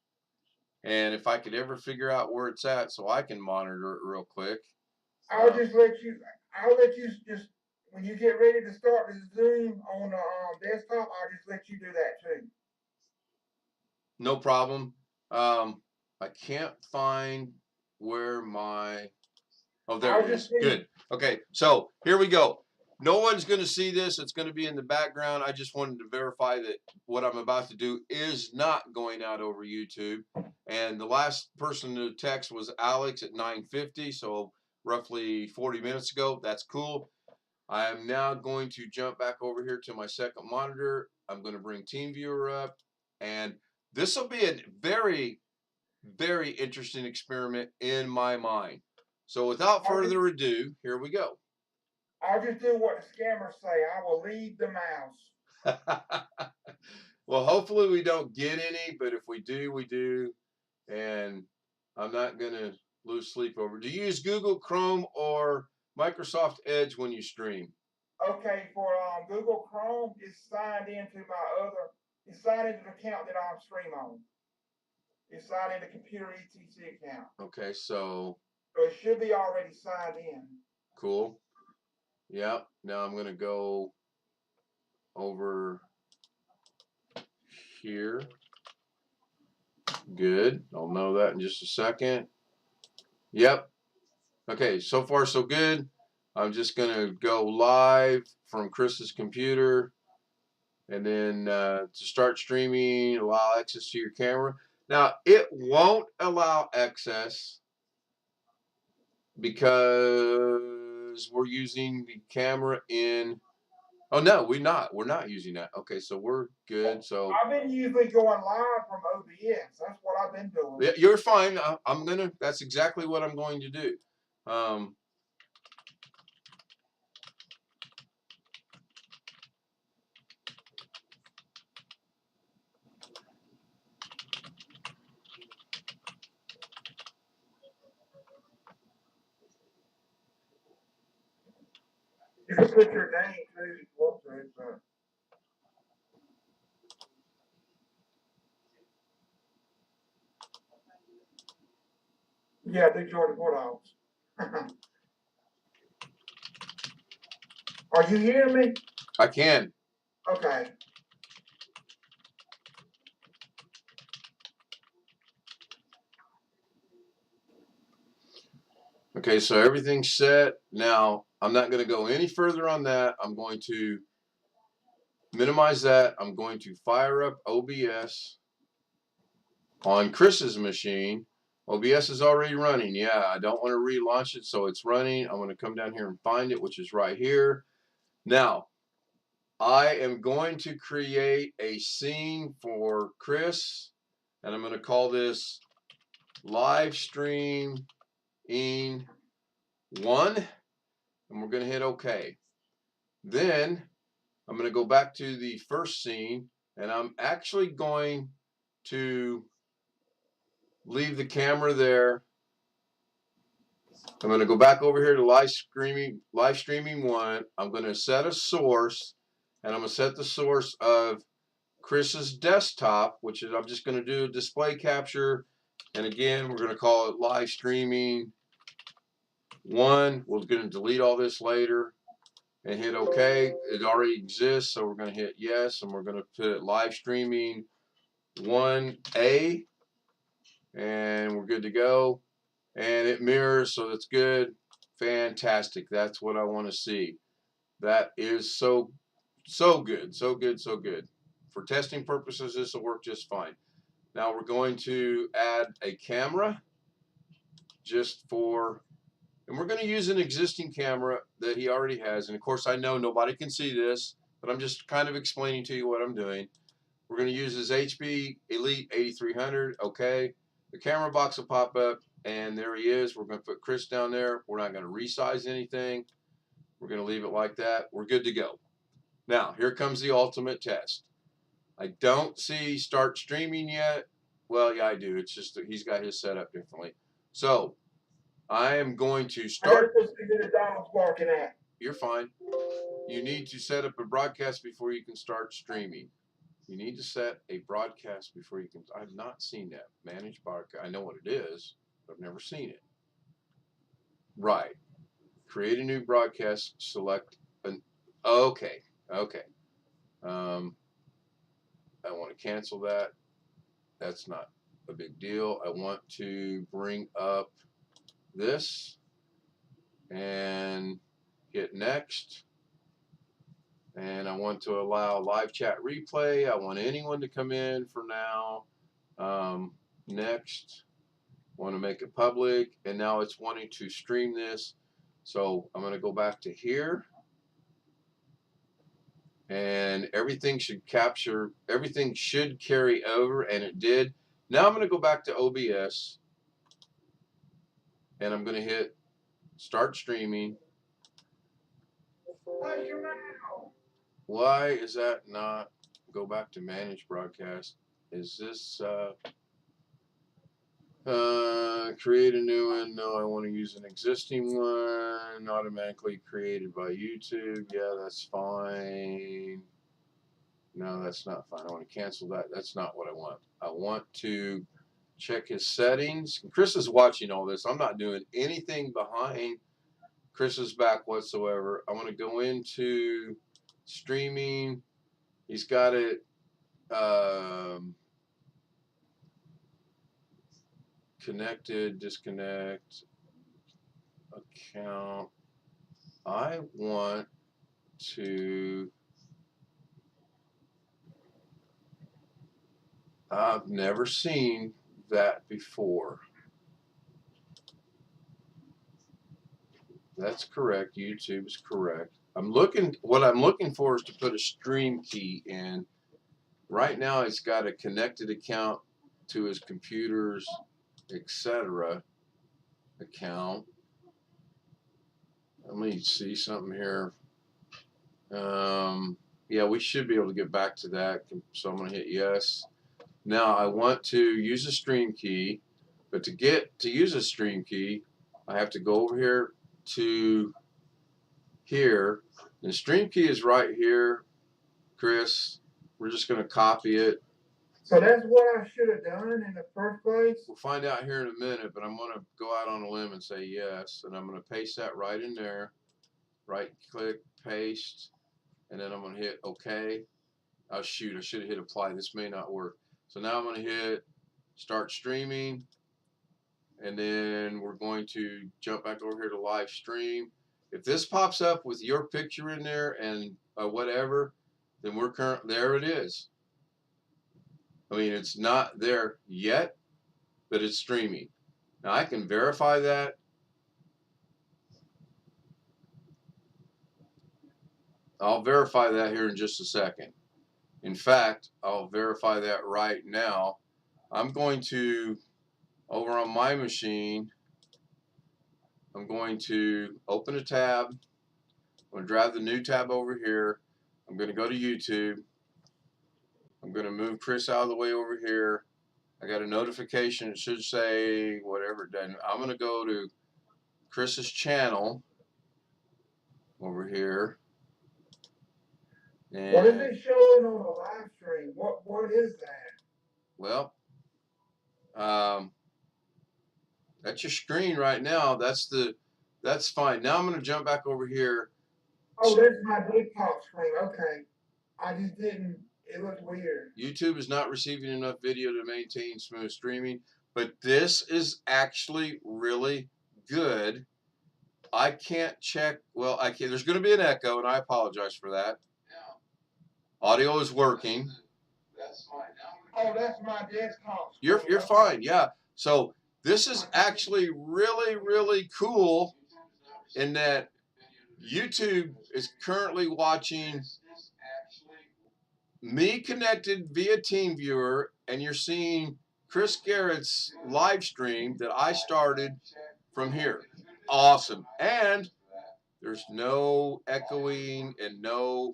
And if I could ever figure out where it's at so I can monitor it real quick.
I'll let you just, when you get ready to start the Zoom on the desktop, I'll just let you do that too.
No problem. I can't find where my, oh, there it is. Good. Okay, so here we go. No one's going to see this. It's going to be in the background. I just wanted to verify that what I'm about to do is not going out over YouTube. And the last person to text was Alex at 9:50, so roughly 40 minutes ago. That's cool. I am now going to jump back over here to my second monitor. I'm going to bring Teamviewer up. And this will be a very, very interesting experiment in my mind. So without further ado, here we go.
I'll just do what the scammers say. I will leave the mouse.
Well, hopefully we don't get any, but if we do, we do. And I'm not going to lose sleep over. Do you use Google Chrome or Microsoft Edge when you stream?
Okay, for Google Chrome, it's signed into it's signed into the account that I'm stream on. It's signed into Computer ETC account.
Okay, so
it should be already signed in.
Cool. Yep. Now I'm going to go over here. Good. I'll know that in just a second. Yep. Okay, so far so good. I'm just going to go live from Chris's computer. And then to start streaming, allow access to your camera. Now, it won't allow access because we're using the camera in. Oh no, we're not using that. Okay, so we're good. So
I've been usually going live from OBS. That's what I've been doing.
Yeah, you're fine. That's exactly what I'm going to do.
You can put your name too if you want to, but yeah, do Jordan Bulldogs. Are you hearing me?
I can.
Okay.
Okay, so everything's set. Now, I'm not going to go any further on that. I'm going to minimize that. I'm going to fire up OBS on Chris's machine. OBS is already running. Yeah, I don't want to relaunch it, so it's running. I'm going to come down here and find it, which is right here. Now, I am going to create a scene for Chris, and I'm going to call this live stream in 1, and we're going to hit OK. Then I'm going to go back to the first scene, and I'm actually going to leave the camera there. I'm going to go back over here to live streaming 1. I'm going to set a source, and I'm going to set the source of Chris's desktop, which is, I'm just going to do a display capture, and again, we're going to call it live streaming 1. We're going to delete all this later and hit OK. It already exists, so we're going to hit yes, and we're going to put it live streaming 1A, and we're good to go. And it mirrors, so that's good. Fantastic. That's what I want to see. That is so good, so good, so good. For testing purposes, this will work just fine. Now we're going to add a camera just for, and we're going to use an existing camera that he already has. And of course, I know nobody can see this, but I'm just kind of explaining to you what I'm doing. We're going to use his HP Elite 8300. Okay. The camera box will pop up, and there he is. We're going to put Chris down there. We're not going to resize anything. We're going to leave it like that. We're good to go. Now, here comes the ultimate test. I don't see start streaming yet. Well, yeah, I do. It's just that he's got his set up differently. So, I am going to start.
I gotta see where the dog's barking at.
You're fine. You need to set up a broadcast before you can start streaming. You need to set a broadcast before you can. I've not seen that. Manage broadcast. I know what it is, but I've never seen it. Right. Create a new broadcast. Select an. Okay. Okay. I want to cancel that. That's not a big deal. I want to bring up this and hit next. And I want to allow live chat replay. I want anyone to come in for now. Next. I want to make it public. And now it's wanting to stream this. So I'm going to go back to here. And everything should capture, everything should carry over, and it did. Now I'm going to go back to OBS. And I'm going to hit start streaming. Why is that not go back to manage broadcast? Is this create a new one? No, I want to use an existing one. Automatically created by YouTube. Yeah, that's fine. No, that's not fine. I want to cancel that. That's not what I want. I want to check his settings. Chris is watching all this. I'm not doing anything behind Chris's back whatsoever. I want to go into streaming. He's got it connected, disconnect, account. I want to, I've never seen that before. That's correct. YouTube is correct. What I'm looking for is to put a stream key in. Right now he's got a connected account to his computers, etc. account. Let me see something here. Yeah, we should be able to get back to that. So I'm going to hit yes. Now I want to use a stream key, but to use a stream key, I have to go over here to here. The stream key is right here, Chris. We're just going to copy it.
So that's what I should have done in the first place?
We'll find out here in a minute, but I'm going to go out on a limb and say yes, and I'm going to paste that right in there. Right click, paste, and then I'm going to hit OK. Oh shoot, I should have hit apply. This may not work. So now I'm going to hit start streaming, and then we're going to jump back over here to live stream. If this pops up with your picture in there and whatever, then we're there it is. I mean, it's not there yet, but it's streaming. Now I can verify that. I'll verify that here in just a second. In fact, I'll verify that right now. I'm going to, over on my machine, I'm going to open a tab. I'm going to drag the new tab over here. I'm going to go to YouTube. I'm going to move Chris out of the way over here. I got a notification. It should say whatever it does. I'm going to go to Chris's channel over here.
What is
And
it showing on the live stream? What is that?
well, that's your screen right now. That's fine. Now I'm going to jump back over here.
Oh, that's my desktop screen. Okay. I just didn't. It looked weird.
YouTube is not receiving enough video to maintain smooth streaming, but this is actually really good. I can't check. Well, I can't. There's going to be an echo, and I apologize for that. Audio is working.
Oh, that's my desktop screen.
You're fine. Yeah. So this is actually really cool in that YouTube is currently watching me connected via Teamviewer, and you're seeing Chris Garrett's live stream that I started from here. Awesome. And there's no echoing and no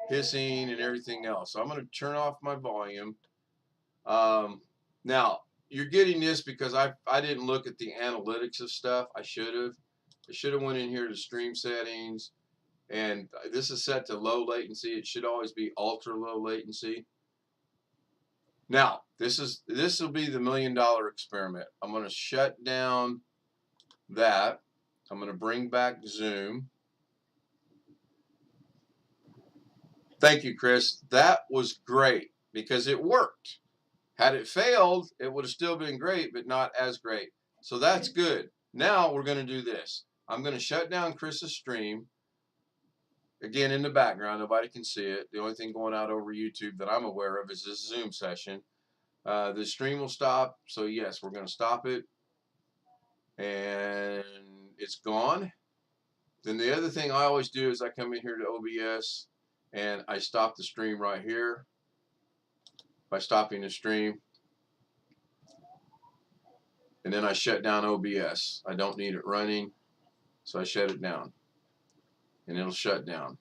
hissing and everything else. So I'm going to turn off my volume. Now, you're getting this because I didn't look at the analytics of stuff. I should have. I should have went in here to stream settings. And this is set to low latency. It should always be ultra low latency. Now, this will be the $1 million experiment. I'm going to shut down that. I'm going to bring back Zoom. Thank you, Chris. That was great because it worked. Had it failed, it would have still been great, but not as great. So that's good. Now we're going to do this. I'm going to shut down Chris's stream. Again, in the background, nobody can see it. The only thing going out over YouTube that I'm aware of is this Zoom session. The stream will stop. So yes, we're going to stop it. And it's gone. Then the other thing I always do is I come in here to OBS and I stop the stream right here by stopping the stream. And then I shut down OBS. I don't need it running, so I shut it down. And it'll shut down.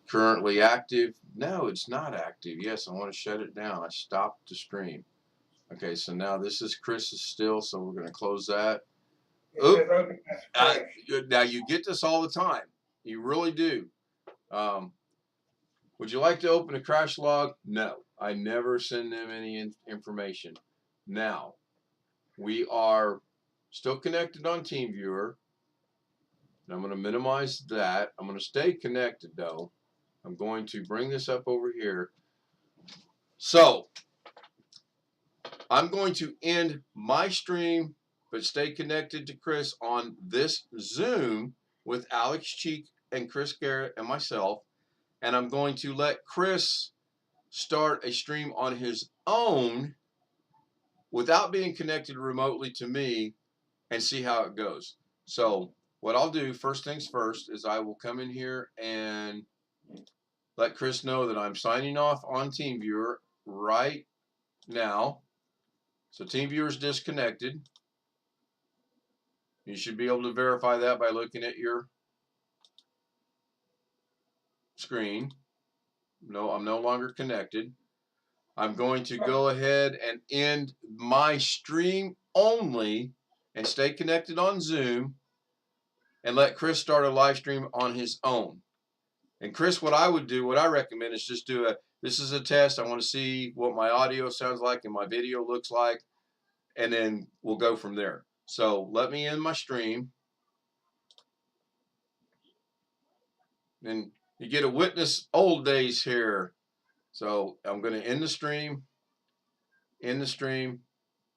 Currently active? No, it's not active. Yes, I want to shut it down. I stopped the stream. Okay, so now this is Chris's still, so we're going to close that. Oop. Now you get this all the time. You really do. Would you like to open a crash log? No, I never send them any information. Now, we are still connected on Teamviewer. And I'm going to minimize that. I'm going to stay connected though. I'm going to bring this up over here. So, I'm going to end my stream, but stay connected to Chris on this Zoom with Alex Cheek and Chris Garrett and myself. And I'm going to let Chris start a stream on his own without being connected remotely to me and see how it goes. So what I'll do, first things first, is I will come in here and let Chris know that I'm signing off on Teamviewer right now. So Teamviewer is disconnected. You should be able to verify that by looking at your screen. No, I'm no longer connected. I'm going to go ahead and end my stream only and stay connected on Zoom and let Chris start a live stream on his own. And Chris, what I would do, what I recommend is just do this is a test. I want to see what my audio sounds like and my video looks like, and then we'll go from there. So let me end my stream. And you get to witness old days here. So I'm going to end the stream,